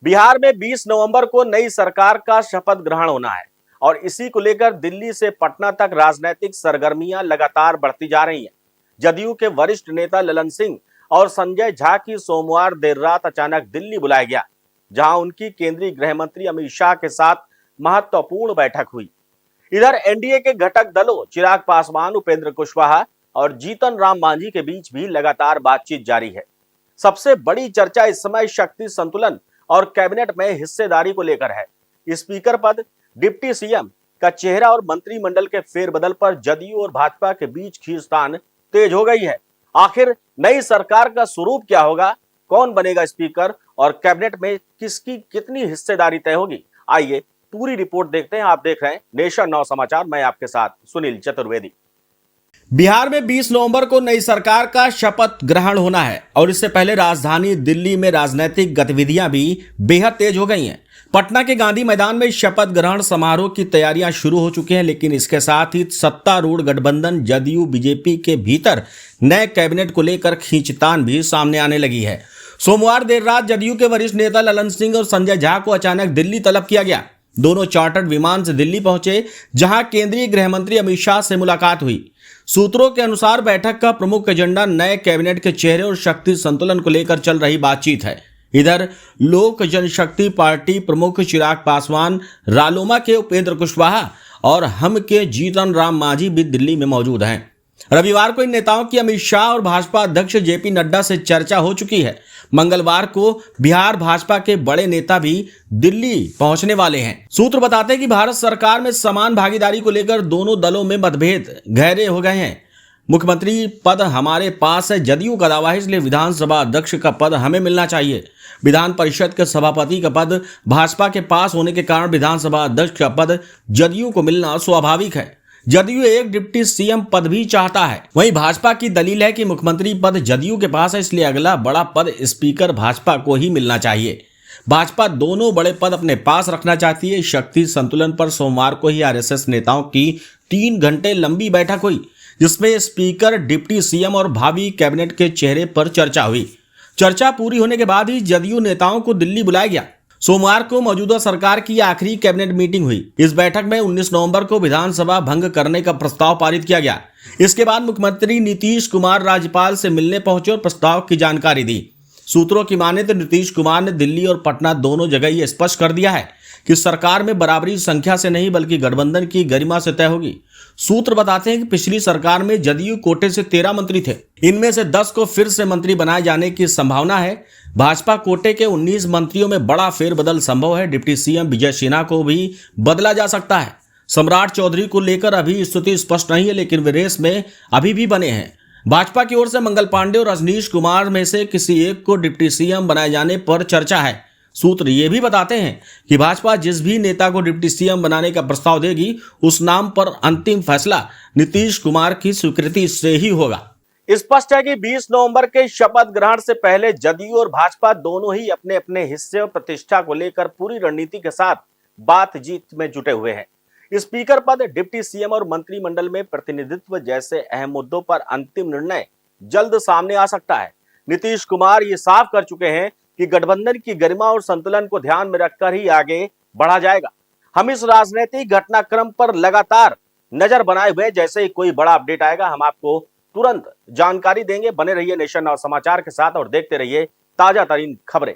बिहार में 20 नवंबर को नई सरकार का शपथ ग्रहण होना है और इसी को लेकर दिल्ली से पटना तक राजनीतिक सरगर्मियां लगातार बढ़ती जा रही हैं। जदयू के वरिष्ठ नेता ललन सिंह और संजय झा की सोमवार देर रात अचानक दिल्ली बुलाया गया, जहां उनकी केंद्रीय गृह मंत्री अमित शाह के साथ महत्वपूर्ण बैठक हुई। इधर एनडीए के घटक दलों चिराग पासवान, उपेंद्र कुशवाहा और जीतन राम मांझी के बीच भी लगातार बातचीत जारी है। सबसे बड़ी चर्चा इस समय शक्ति संतुलन और कैबिनेट में हिस्सेदारी को लेकर है। स्पीकर पद, डिप्टी सीएम का चेहरा और मंत्रिमंडल के फेरबदल पर जदयू और भाजपा के बीच खींचतान तेज हो गई है। आखिर नई सरकार का स्वरूप क्या होगा, कौन बनेगा स्पीकर और कैबिनेट में किसकी कितनी हिस्सेदारी तय होगी, आइए पूरी रिपोर्ट देखते हैं। आप देख रहे हैं नेशन नाउ समाचार, मैं आपके साथ सुनील चतुर्वेदी। बिहार में 20 नवंबर को नई सरकार का शपथ ग्रहण होना है और इससे पहले राजधानी दिल्ली में राजनीतिक गतिविधियां भी बेहद तेज हो गई हैं। पटना के गांधी मैदान में शपथ ग्रहण समारोह की तैयारियां शुरू हो चुकी हैं, लेकिन इसके साथ ही सत्तारूढ़ गठबंधन जदयू बीजेपी के भीतर नए कैबिनेट को लेकर खींचतान भी सामने आने लगी है। सोमवार देर रात जदयू के वरिष्ठ नेता ललन सिंह और संजय झा को अचानक दिल्ली तलब किया गया। दोनों चार्टर्ड विमान से दिल्ली पहुंचे, जहां केंद्रीय गृह मंत्री अमित शाह से मुलाकात हुई। सूत्रों के अनुसार बैठक का प्रमुख एजेंडा नए कैबिनेट के चेहरे और शक्ति संतुलन को लेकर चल रही बातचीत है। इधर लोक जनशक्ति पार्टी प्रमुख चिराग पासवान, रालोमा के उपेंद्र कुशवाहा और हम के जीतन राम मांझी भी दिल्ली में मौजूद हैं। रविवार को इन नेताओं की अमित शाह और भाजपा अध्यक्ष जेपी नड्डा से चर्चा हो चुकी है। मंगलवार को बिहार भाजपा के बड़े नेता भी दिल्ली पहुंचने वाले हैं। सूत्र बताते हैं कि भारत सरकार में समान भागीदारी को लेकर दोनों दलों में मतभेद गहरे हो गए हैं। मुख्यमंत्री पद हमारे पास है, जदयू का दावा है, इसलिए विधानसभा अध्यक्ष का पद हमें मिलना चाहिए। विधान परिषद के सभापति का पद भाजपा के पास होने के कारण विधानसभा अध्यक्ष का पद जदयू को मिलना स्वाभाविक है। जदयू एक डिप्टी सीएम पद भी चाहता है। वहीं भाजपा की दलील है कि मुख्यमंत्री पद जदयू के पास है, इसलिए अगला बड़ा पद स्पीकर भाजपा को ही मिलना चाहिए। भाजपा दोनों बड़े पद अपने पास रखना चाहती है। शक्ति संतुलन पर सोमवार को ही आरएसएस नेताओं की 3 घंटे लंबी बैठक हुई, जिसमें स्पीकर, डिप्टी सीएम और भावी कैबिनेट के चेहरे पर चर्चा हुई। चर्चा पूरी होने के बाद ही जदयू नेताओं को दिल्ली बुलाया गया। सोमवार को मौजूदा सरकार की आखिरी कैबिनेट मीटिंग हुई। इस बैठक में 19 नवंबर को विधानसभा भंग करने का प्रस्ताव पारित किया गया। इसके बाद मुख्यमंत्री नीतीश कुमार राज्यपाल से मिलने पहुंचे और प्रस्ताव की जानकारी दी। सूत्रों की माने तो नीतीश कुमार ने दिल्ली और पटना दोनों जगह ये स्पष्ट कर दिया है कि सरकार में बराबरी संख्या से नहीं बल्कि गठबंधन की गरिमा से तय होगी। सूत्र बताते हैं कि पिछली सरकार में जदयू कोटे से 13 मंत्री थे। इनमें से 10 को फिर से मंत्री बनाए जाने की संभावना है। भाजपा कोटे के 19 मंत्रियों में बड़ा फेरबदल संभव है। डिप्टी सीएम विजय सिन्हा को भी बदला जा सकता है। सम्राट चौधरी को लेकर अभी स्थिति स्पष्ट नहीं है, लेकिन वे रेस में अभी भी बने हैं। भाजपा की ओर से मंगल पांडे और रजनीश कुमार में से किसी एक को डिप्टी सीएम बनाए जाने पर चर्चा है। सूत्र ये भी बताते हैं कि भाजपा जिस भी नेता को डिप्टी सीएम बनाने का प्रस्ताव देगी, उस नाम पर अंतिम फैसला नीतीश कुमार की स्वीकृति से ही होगा। स्पष्ट है कि 20 नवंबर के शपथ ग्रहण से पहले जदयू और भाजपा दोनों ही अपने अपने हिस्से और प्रतिष्ठा को लेकर पूरी रणनीति के साथ बातचीत में जुटे हुए हैं। स्पीकर पद, डिप्टी सीएम और मंत्रिमंडल में प्रतिनिधित्व जैसे अहम मुद्दों पर अंतिम निर्णय जल्द सामने आ सकता है। नीतीश कुमार ये साफ कर चुके हैं कि गठबंधन की गरिमा और संतुलन को ध्यान में रखकर ही आगे बढ़ा जाएगा। हम इस राजनीतिक घटनाक्रम पर लगातार नजर बनाए हुए, जैसे ही कोई बड़ा अपडेट आएगा हम आपको तुरंत जानकारी देंगे। बने रहिए नेशन नाउ समाचार के साथ और देखते रहिए ताजा तरीन खबरें।